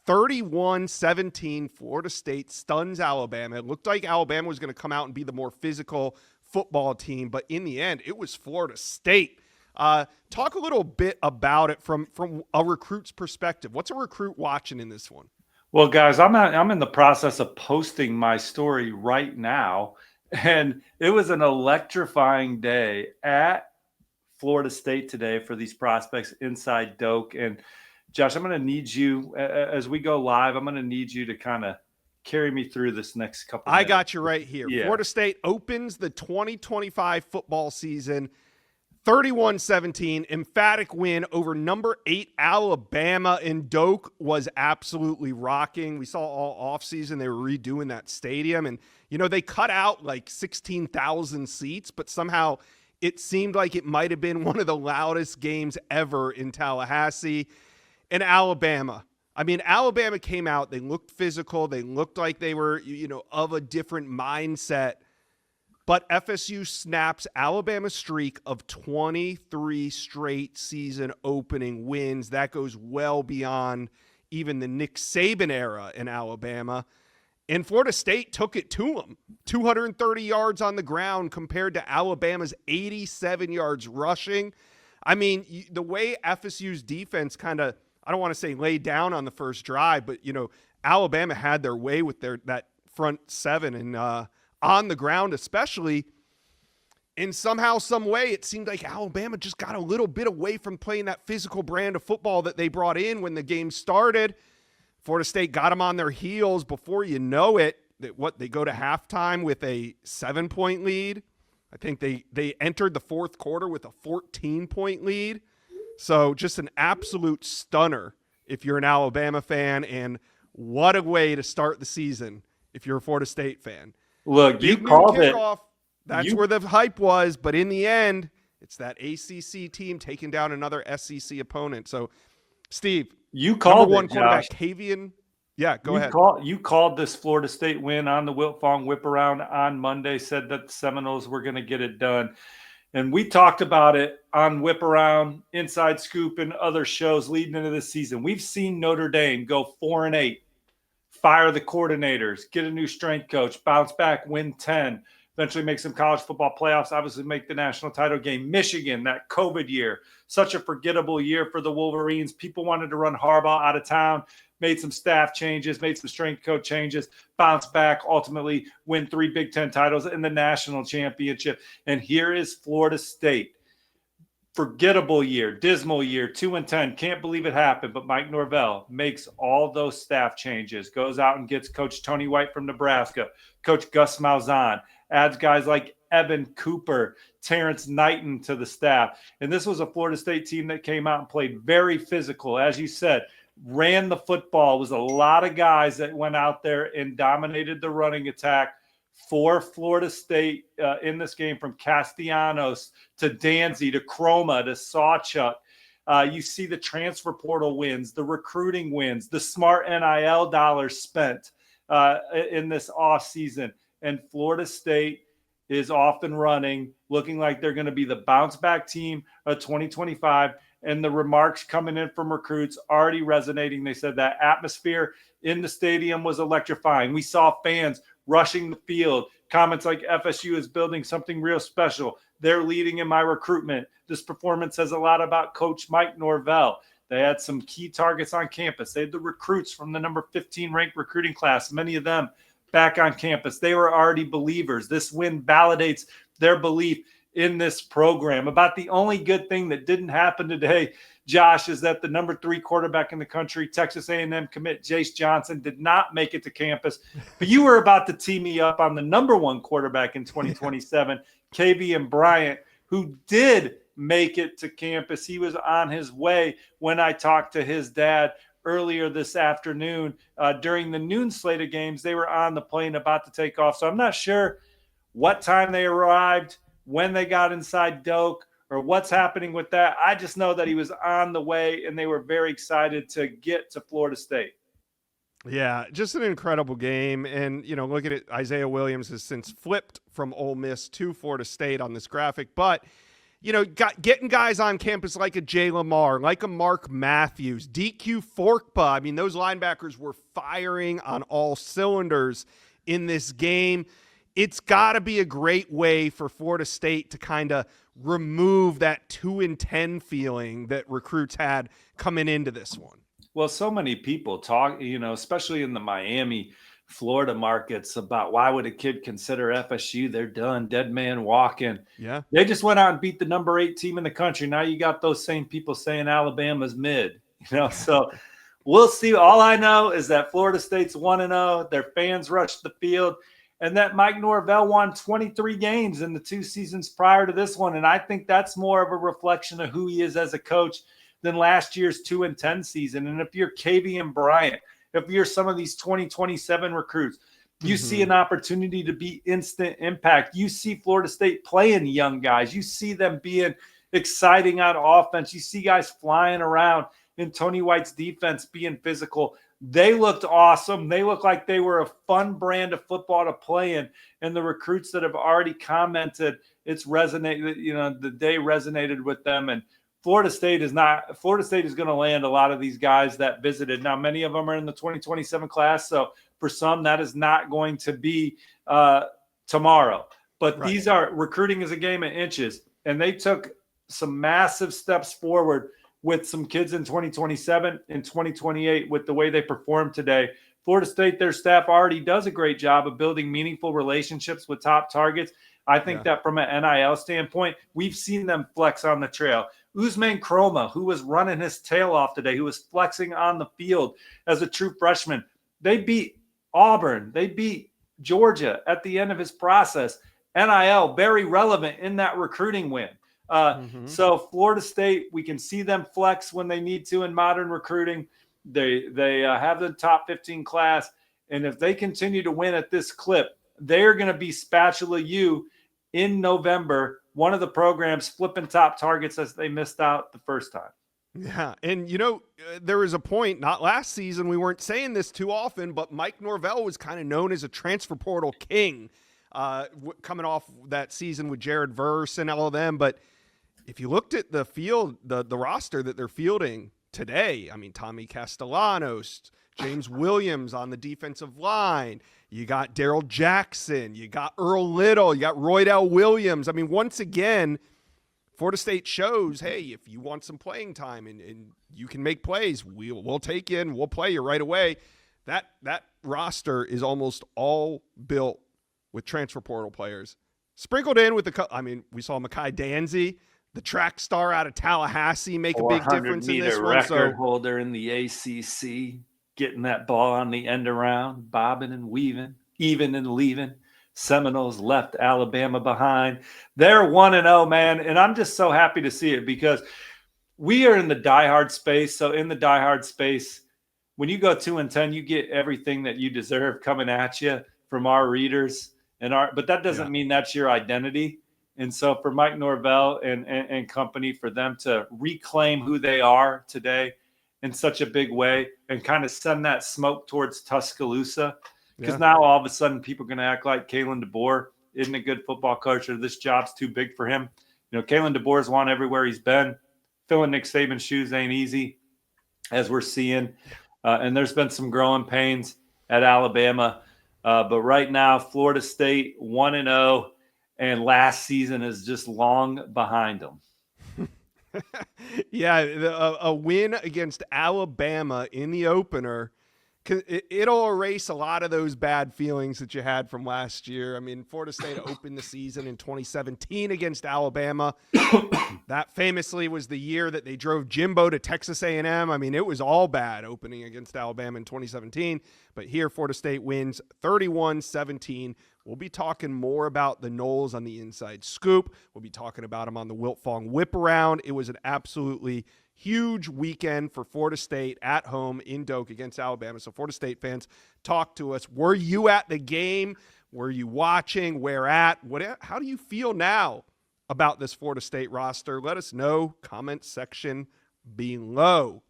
31-17, Florida State stuns Alabama. It looked like Alabama was going to come out and be the more physical football team, but in the end, it was Florida State. Talk a little bit about it from a recruit's perspective. What's a recruit watching in this one? Well, guys, I'm in the process of posting my story right now, and it was an electrifying day at Florida State today for these prospects inside Doak. And Josh, I'm going to need you as we go live. I'm going to need you to kind of carry me through this next couple minutes. I got you right here. Yeah. Florida State opens the 2025 football season 31-17, emphatic win over number 8 Alabama, and Doak was absolutely rocking. We saw all offseason they were redoing that stadium, and they cut out like 16,000 seats, but somehow it seemed like it might have been one of the loudest games ever in Tallahassee. And Alabama came out, they looked physical, they looked like they were of a different mindset. But FSU snaps Alabama's streak of 23 straight season opening wins. That goes well beyond even the Nick Saban era in Alabama. And Florida State took it to them. 230 yards on the ground compared to Alabama's 87 yards rushing. I mean, the way FSU's defense kind of, I don't want to say laid down on the first drive, but, Alabama had their way with that front seven and, on the ground especially, and somehow, some way, it seemed like Alabama just got a little bit away from playing that physical brand of football that they brought in when the game started. Florida State got them on their heels. Before you know it, they go to halftime with a 7-point lead. I think they entered the fourth quarter with a 14-point lead. So just an absolute stunner if you're an Alabama fan, and what a way to start the season if you're a Florida State fan. Look, you called it. That's where the hype was, but in the end, it's that ACC team taking down another SEC opponent. So, Steve, you called one it, quarterback, Josh. Kavian. Yeah, go ahead. You called this Florida State win on the Wiltfong whip around on Monday, said that the Seminoles were going to get it done. And we talked about it on Whip Around, Inside Scoop, and other shows leading into the season. We've seen Notre Dame go 4-8. Fire the coordinators, get a new strength coach, bounce back, win 10, eventually make some college football playoffs, obviously make the national title game. Michigan, that COVID year, such a forgettable year for the Wolverines. People wanted to run Harbaugh out of town, made some staff changes, made some strength coach changes, bounce back, ultimately win 3 Big Ten titles in the national championship. And here is Florida State. Forgettable year, dismal year, 2-10. Can't believe it happened. But Mike Norvell makes all those staff changes, goes out and gets Coach Tony White from Nebraska, Coach Gus Malzahn, adds guys like Evan Cooper, Terrence Knighton to the staff. And this was a Florida State team that came out and played very physical. As you said, ran the football. It was a lot of guys that went out there and dominated the running attack for Florida State in this game, from Castellanos to Danzy to Chroma to Sawchuk. You see the transfer portal wins, the recruiting wins, the smart NIL dollars spent in this offseason. And Florida State is off and running, looking like they're going to be the bounce back team of 2025. And the remarks coming in from recruits already resonating. They said that atmosphere in the stadium was electrifying. We saw fans rushing the field. Comments like FSU is building something real special. They're leading in my recruitment. This performance says a lot about Coach Mike Norvell. They had some key targets on campus. They had the recruits from the number 15 ranked recruiting class, many of them back on campus. They were already believers. This win validates their belief in this program. About the only good thing that didn't happen today, Josh, is that the number 3 quarterback in the country, Texas A&M commit Jace Johnson, did not make it to campus. But you were about to tee me up on the number 1 quarterback in 2027, Kavian Bryant, who did make it to campus. He was on his way when I talked to his dad earlier this afternoon. During the noon slate of games, they were on the plane about to take off. So I'm not sure what time they arrived, when they got inside Doak, or what's happening with that. I just know that he was on the way, and they were very excited to get to Florida State. Yeah, just an incredible game. And, look at it. Isaiah Williams has since flipped from Ole Miss to Florida State on this graphic. But getting guys on campus like a Jay Lamar, like a Mark Matthews, DQ Forkpa. I mean, those linebackers were firing on all cylinders in this game. It's got to be a great way for Florida State to kind of remove that 2-10 feeling that recruits had coming into this one. Well, so many people talk, especially in the Miami, Florida markets, about why would a kid consider FSU? They're done, dead man walking. Yeah. They just went out and beat the number 8 team in the country. Now you got those same people saying Alabama's mid, so we'll see. All I know is that Florida State's 1-0. Their fans rushed the field, and that Mike Norvell won 23 games in the 2 seasons prior to this one. And I think that's more of a reflection of who he is as a coach than last year's 2-10 season. And if you're Kavian Bryant, if you're some of these 2027 recruits, you see an opportunity to be instant impact. You see Florida State playing young guys. You see them being exciting on offense. You see guys flying around in Tony White's defense being physical. They looked awesome. They looked like they were a fun brand of football to play in. And the recruits that have already commented, it's resonated, the day resonated with them. And Florida State is going to land a lot of these guys that visited. Now, many of them are in the 2027 class. So for some, that is not going to be tomorrow. But Right. These are, recruiting is a game of inches. And they took some massive steps forward with some kids in 2027 and 2028 with the way they performed today. Florida State, their staff already does a great job of building meaningful relationships with top targets. I think that from an NIL standpoint, we've seen them flex on the trail. Usman Kroma, who was running his tail off today, who was flexing on the field as a true freshman, they beat Auburn. They beat Georgia at the end of his process. NIL, very relevant in that recruiting win. So Florida State, we can see them flex when they need to in modern recruiting. They have the top 15 class. And if they continue to win at this clip, they're going to be Spatula U in November, one of the programs flipping top targets as they missed out the first time. Yeah. And, there was a point, not last season, we weren't saying this too often, but Mike Norvell was kind of known as a transfer portal king coming off that season with Jared Verse and all of them. But if you looked at the field, the roster that they're fielding today, I mean, Tommy Castellanos, James Williams on the defensive line, you got Daryl Jackson, you got Earl Little, you got Roydell Williams. I mean, once again, Florida State shows, hey, if you want some playing time and you can make plays, we'll take you and we'll play you right away. That roster is almost all built with transfer portal players. Sprinkled in with we saw Mekhi Danzy, the track star out of Tallahassee, make a big difference in this one. Record holder in the ACC, getting that ball on the end around, bobbing and weaving, even and leaving. Seminoles left Alabama behind. They're 1-0, man, and I'm just so happy to see it because we are in the diehard space. So in the diehard space, when you go 2-10, you get everything that you deserve coming at you from our readers but that doesn't mean that's your identity. And so for Mike Norvell and company, for them to reclaim who they are today in such a big way and kind of send that smoke towards Tuscaloosa, because now all of a sudden people are going to act like Kalen DeBoer isn't a good football coach or this job's too big for him. Kalen DeBoer's won everywhere he's been. Filling Nick Saban's shoes ain't easy, as we're seeing. And there's been some growing pains at Alabama. But right now, Florida State 1-0. And last season is just long behind them. A win against Alabama in the opener, it'll erase a lot of those bad feelings that you had from last year. I mean, Florida State opened the season in 2017 against Alabama. That famously was the year that they drove Jimbo to Texas A&M. I mean, it was all bad opening against Alabama in 2017. But here, Florida State wins 31-17. We'll be talking more about the Noles on the Inside Scoop. We'll be talking about them on the Wiltfong Whip Around. It was an absolutely huge weekend for Florida State at home in Doak against Alabama. So Florida State fans, talk to us. Were you at the game? Were you watching? Where at? How do you feel now about this Florida State roster? Let us know. Comment section below.